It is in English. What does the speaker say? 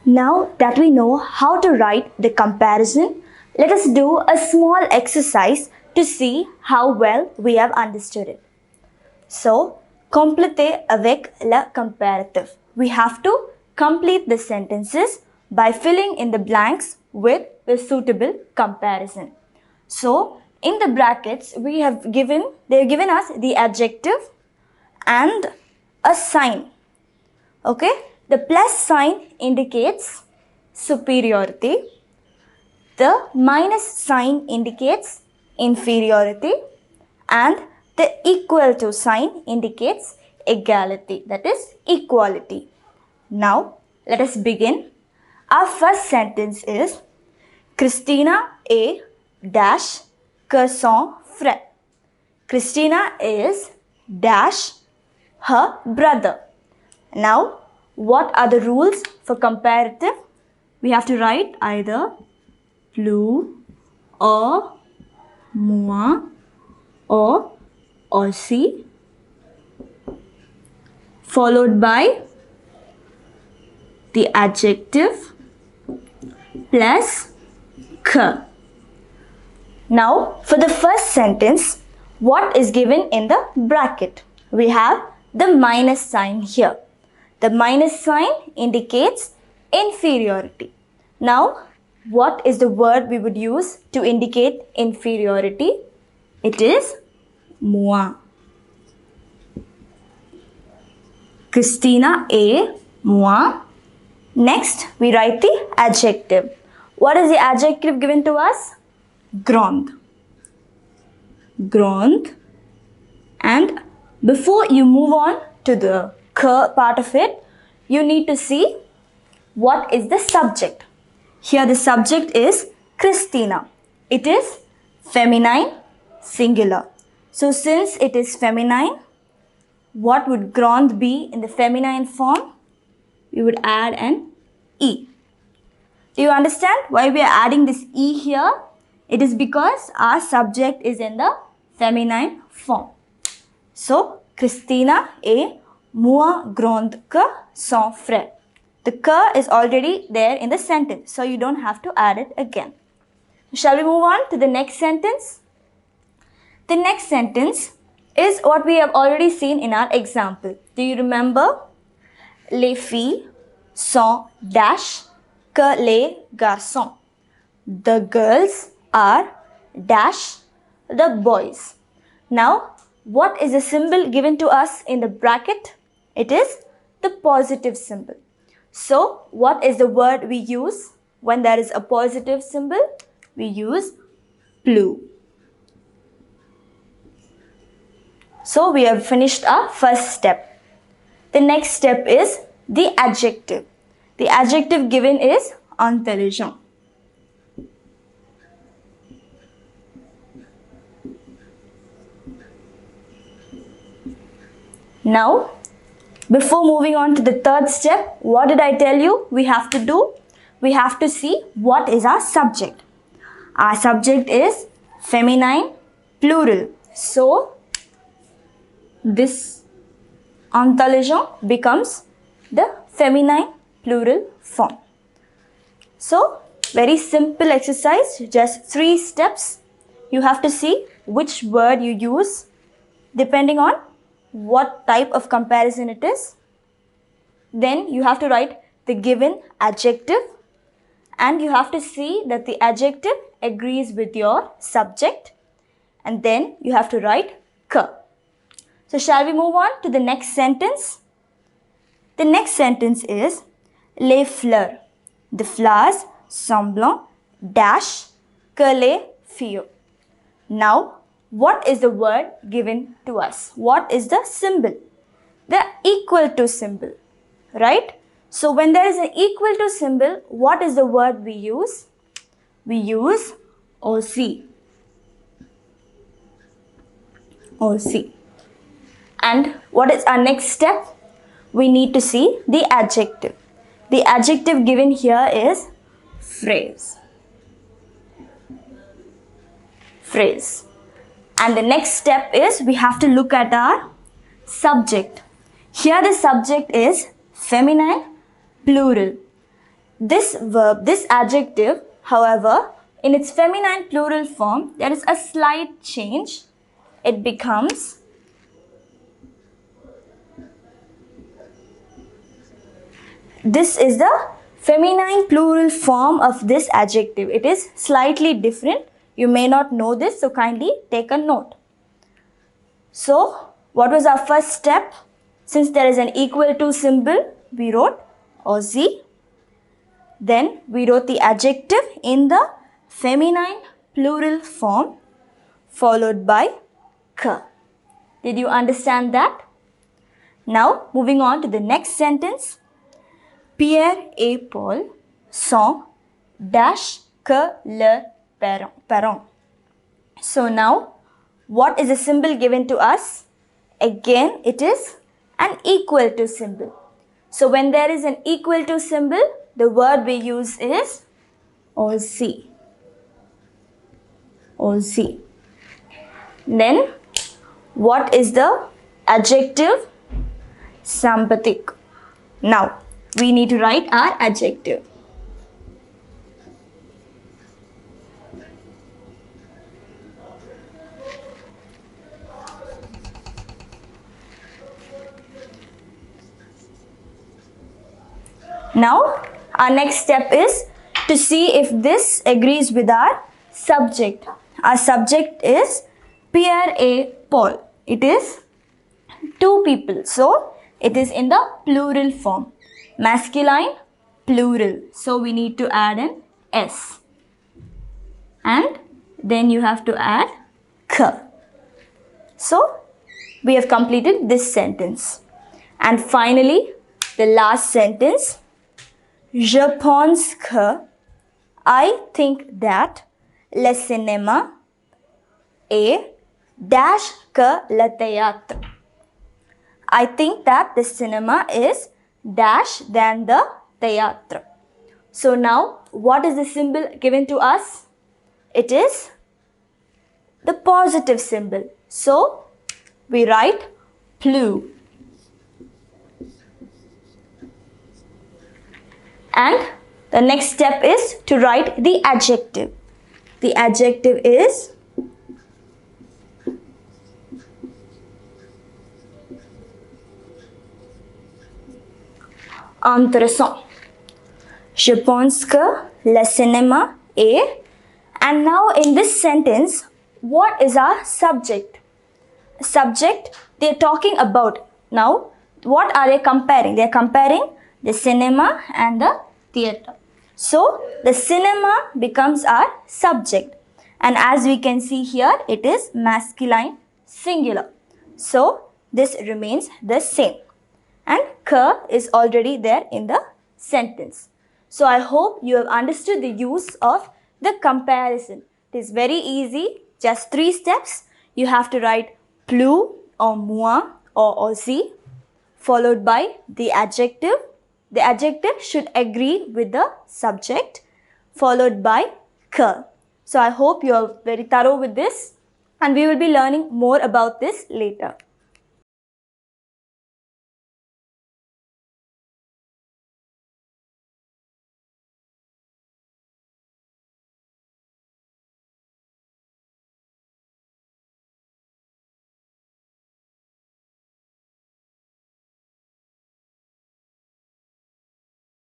Now that we know how to write the comparison, let us do a small exercise to see how well we have understood it. So, completez avec le comparatif. We have to complete the sentences by filling in the blanks with the suitable comparison. So, in the brackets, they have given us the adjective and a sign. Okay? The plus sign indicates superiority. The minus sign indicates inferiority. And the equal to sign indicates equality, that is equality. Now, let us begin. Our first sentence is Christina est dash que son frère. Christina is dash her brother. Now, what are the rules for comparative? We have to write either plus or moins or aussi, followed by the adjective plus que. Now, for the first sentence, what is given in the bracket? We have the minus sign here. The minus sign indicates inferiority. Now, what is the word we would use to indicate inferiority? It is moins. Christina est moins. Next, we write the adjective. What is the adjective given to us? Grande. Grande. And before you move on to the que part of it, you need to see what is the subject. Here the subject is Christina. It is feminine singular. So since it is feminine, what would grande be in the feminine form? We would add an E. Do you understand why we are adding this E here? It is because our subject is in the feminine form. So, Christina est moins grande que son frère. The que is already there in the sentence, so you don't have to add it again. Shall we move on to the next sentence? The next sentence is what we have already seen in our example. Do you remember? Les filles sont dash que les garçons. The girls are dash the boys. Now, what is the symbol given to us in the bracket? It is the positive symbol. So, what is the word we use when there is a positive symbol? We use plus. So, we have finished our first step. The next step is the adjective. The adjective given is intelligent. Now, before moving on to the third step, what did I tell you we have to do? We have to see what is our subject. Our subject is feminine plural. So, this intelligent becomes the feminine plural form. So, very simple exercise, just 3 steps. You have to see which word you use depending on what type of comparison it is. Then you have to write the given adjective and you have to see that the adjective agrees with your subject, and then you have to write que. So shall we move on to the next sentence? The next sentence is les fleurs. The flowers semblent dash que les filles. Now, what is the word given to us? What is the symbol? The equal to symbol, right? So when there is an equal to symbol, what is the word we use? We use aussi. Aussi. And what is our next step? We need to see the adjective. The adjective given here is phrase. Phrase. And the next step is we have to look at our subject. Here the subject is feminine plural. This verb, this adjective, however, in its feminine plural form, there is a slight change. It becomes this is the feminine plural form of this adjective. It is slightly different. You may not know this, so kindly take a note. So, what was our first step? Since there is an equal to symbol, we wrote Aussie. Then we wrote the adjective in the feminine plural form followed by k. Did you understand that? Now, moving on to the next sentence. Pierre et Paul sont dash que le parent. So now, what is the symbol given to us? Again, it is an equal to symbol. So when there is an equal to symbol, the word we use is aussi. Aussi. Then, what is the adjective? Sympathetic. Now, we need to write our adjective. Now, our next step is to see if this agrees with our subject. Our subject is Pierre et Paul. It is two people. So, it is in the plural form. Masculine, plural. So, we need to add an S. And then you have to add K. So, we have completed this sentence. And finally, the last sentence. Je pense que, I think that, le cinéma est dash que le théâtre. I think that the cinema is dash than the théâtre. So now, what is the symbol given to us? It is the positive symbol. So, we write plus. And the next step is to write the adjective. The adjective is intéressant. Je pense que le cinéma est. And now in this sentence, what is our subject? Subject, they are talking about. Now, what are they comparing? They are comparing the cinema and the theatre. So, the cinema becomes our subject. And as we can see here, it is masculine singular. So, this remains the same. And k is already there in the sentence. So, I hope you have understood the use of the comparison. It is very easy. Just 3 steps. You have to write plus or moi or aussi followed by the adjective. The adjective should agree with the subject followed by k. So I hope you are very thorough with this and we will be learning more about this later.